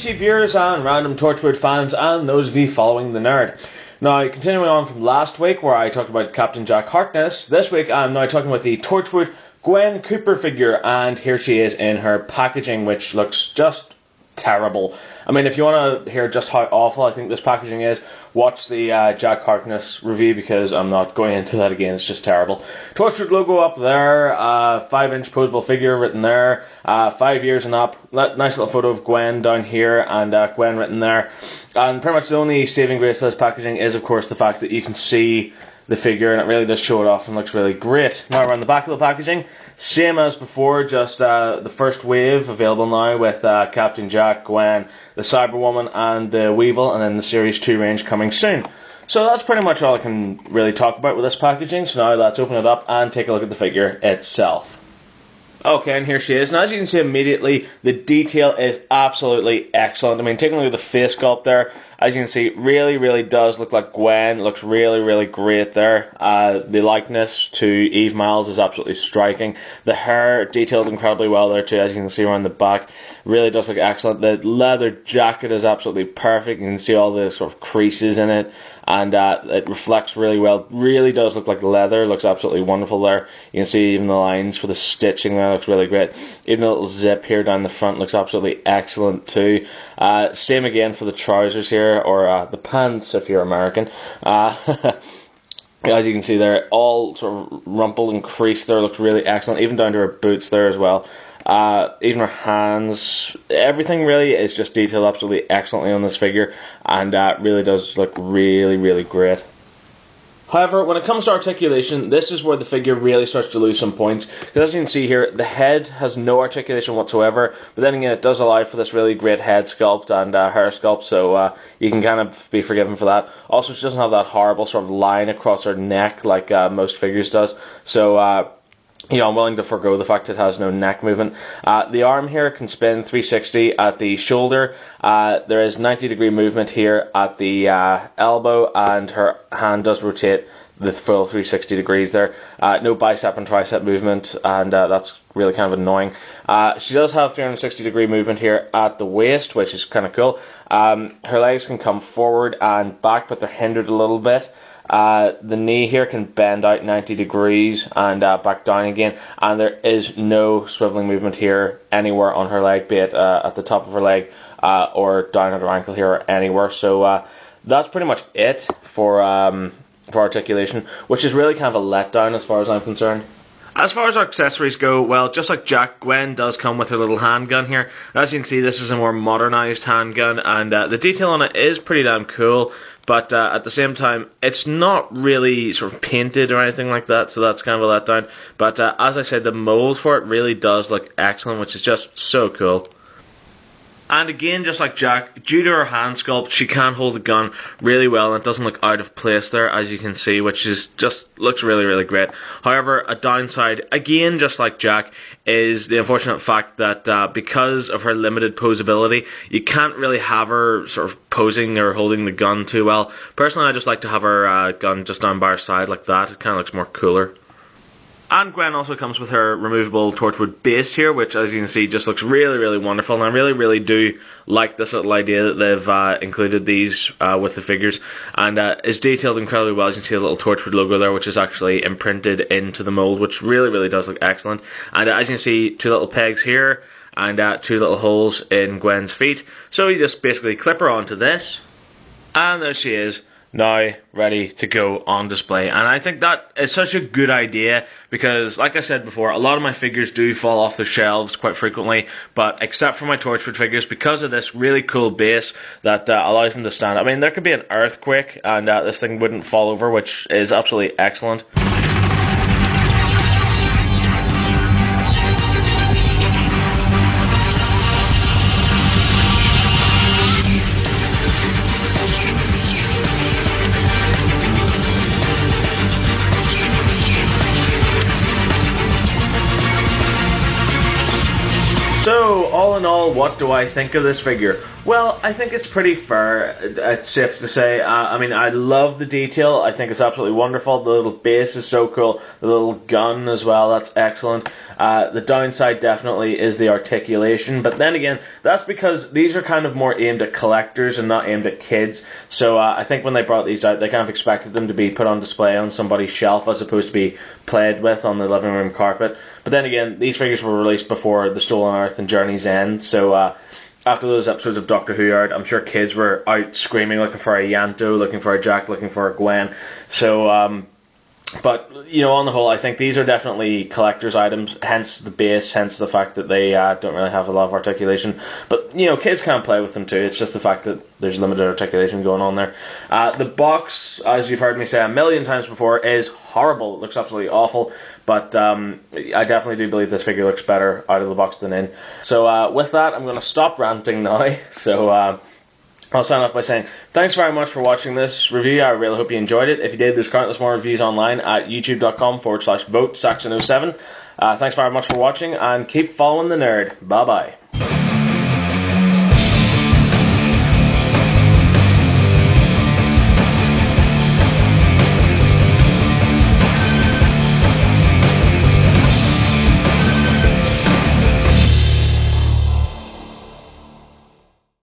YouTube viewers and random Torchwood fans and those of you following the nerd. Now, continuing on from last week where I talked about Captain Jack Harkness, this week I'm now talking about the Torchwood Gwen Cooper figure, and here she is in her packaging, which looks just terrible. I mean, if you want to hear just how awful I think this packaging is, watch the Jack Harkness review, because I'm not going into that again, it's just terrible. Torchwood logo up there, 5-inch posable figure written there, 5 years and up, nice little photo of Gwen down here, and Gwen written there. And pretty much the only saving grace to this packaging is, of course, the fact that you can see the figure, and it really does show it off and looks really great. Now, around the back of the packaging, same as before, just the first wave available now with Captain Jack, Gwen, the Cyberwoman, and the Weevil, and then the Series 2 range coming soon. So that's pretty much all I can really talk about with this packaging, so now let's open it up and take a look at the figure itself. Okay, and here she is. Now, as you can see immediately, the detail is absolutely excellent. I mean, taking a look at the face sculpt there, as you can see, really does look like Gwen. It looks really great there. The likeness to Eve Miles is absolutely striking. The hair detailed incredibly well there too, as you can see around the back. Really does look excellent. The leather jacket is absolutely perfect. You can see all the sort of creases in it, and it reflects really well. Really does look like leather. Looks absolutely wonderful there. You can see even the lines for the stitching there looks really great. Even the little zip here down the front looks absolutely excellent too. Same again for the trousers here, or the pants if you're American. As you can see there, all sort of rumpled and creased there, looks really excellent, even down to her boots there as well. Even her hands, everything really is just detailed absolutely excellently on this figure, and really does look really great. However, when it comes to articulation, this is where the figure really starts to lose some points, because as you can see here, the head has no articulation whatsoever, but then again it does allow for this really great head sculpt and hair sculpt, so you can kind of be forgiven for that. Also, she doesn't have that horrible sort of line across her neck like most figures does, so you know, I'm willing to forgo the fact it has no neck movement. The arm here can spin 360 at the shoulder. There is 90-degree movement here at the elbow, and her hand does rotate the full 360 degrees there. No bicep and tricep movement, and that's really kind of annoying. She does have 360-degree movement here at the waist, which is kind of cool. Her legs can come forward and back, but they're hindered a little bit. The knee here can bend out 90 degrees and back down again, and there is no swiveling movement here anywhere on her leg, be it at the top of her leg or down at her ankle here or anywhere. So that's pretty much it for articulation, which is really kind of a letdown as far as I'm concerned. As far as our accessories go, well, just like Jack, Gwen does come with her little handgun here. As you can see, this is a more modernised handgun, and the detail on it is pretty damn cool, but at the same time, it's not really sort of painted or anything like that, so that's kind of a letdown. But as I said, the mold for it really does look excellent, which is just so cool. And again, just like Jack, due to her hand sculpt, she can hold the gun really well, and it doesn't look out of place there, as you can see, which is just looks really great. However, a downside, again, just like Jack, is the unfortunate fact that because of her limited posability, you can't really have her sort of posing or holding the gun too well. Personally, I just like to have her gun just down by her side like that. It kind of looks more cooler. And Gwen also comes with her removable Torchwood base here, which, as you can see, just looks really wonderful. And I really do like this little idea that they've included these with the figures. And is detailed incredibly well. As you can see, the little Torchwood logo there, which is actually imprinted into the mold, which really does look excellent. And as you can see, 2 little pegs here and 2 little holes in Gwen's feet. So you just basically clip her onto this, and there she is, now ready to go on display. And I think that is such a good idea, because like I said before, a lot of my figures do fall off the shelves quite frequently, but except for my Torchwood figures, because of this really cool base that allows them to stand. I mean, there could be an earthquake and this thing wouldn't fall over, which is absolutely excellent. So, all in all, what do I think of this figure? Well, I think it's pretty fair, it's safe to say. I mean, I love the detail. I think it's absolutely wonderful. The little base is so cool. The little gun as well, that's excellent. The downside definitely is the articulation. But then again, that's because these are kind of more aimed at collectors and not aimed at kids. So I think when they brought these out, they kind of expected them to be put on display on somebody's shelf as opposed to be played with on the living room carpet. But then again, these figures were released before The Stolen Earth and Journey's End. So after those episodes of Doctor Who aired, I'm sure kids were out screaming, looking for a Yanto, looking for a Jack, looking for a Gwen. So, but, you know, on the whole, I think these are definitely collector's items, hence the base, hence the fact that they don't really have a lot of articulation. But, you know, kids can play with them too. It's just the fact that there's limited articulation going on there. The box, as you've heard me say a million times before, is horrible. It looks absolutely awful. But I definitely do believe this figure looks better out of the box than in. So with that, I'm going to stop ranting now. So I'll sign off by saying thanks very much for watching this review. I really hope you enjoyed it. If you did, there's countless more reviews online at youtube.com/Votesaxon07. Thanks very much for watching, and keep following the nerd. Bye bye.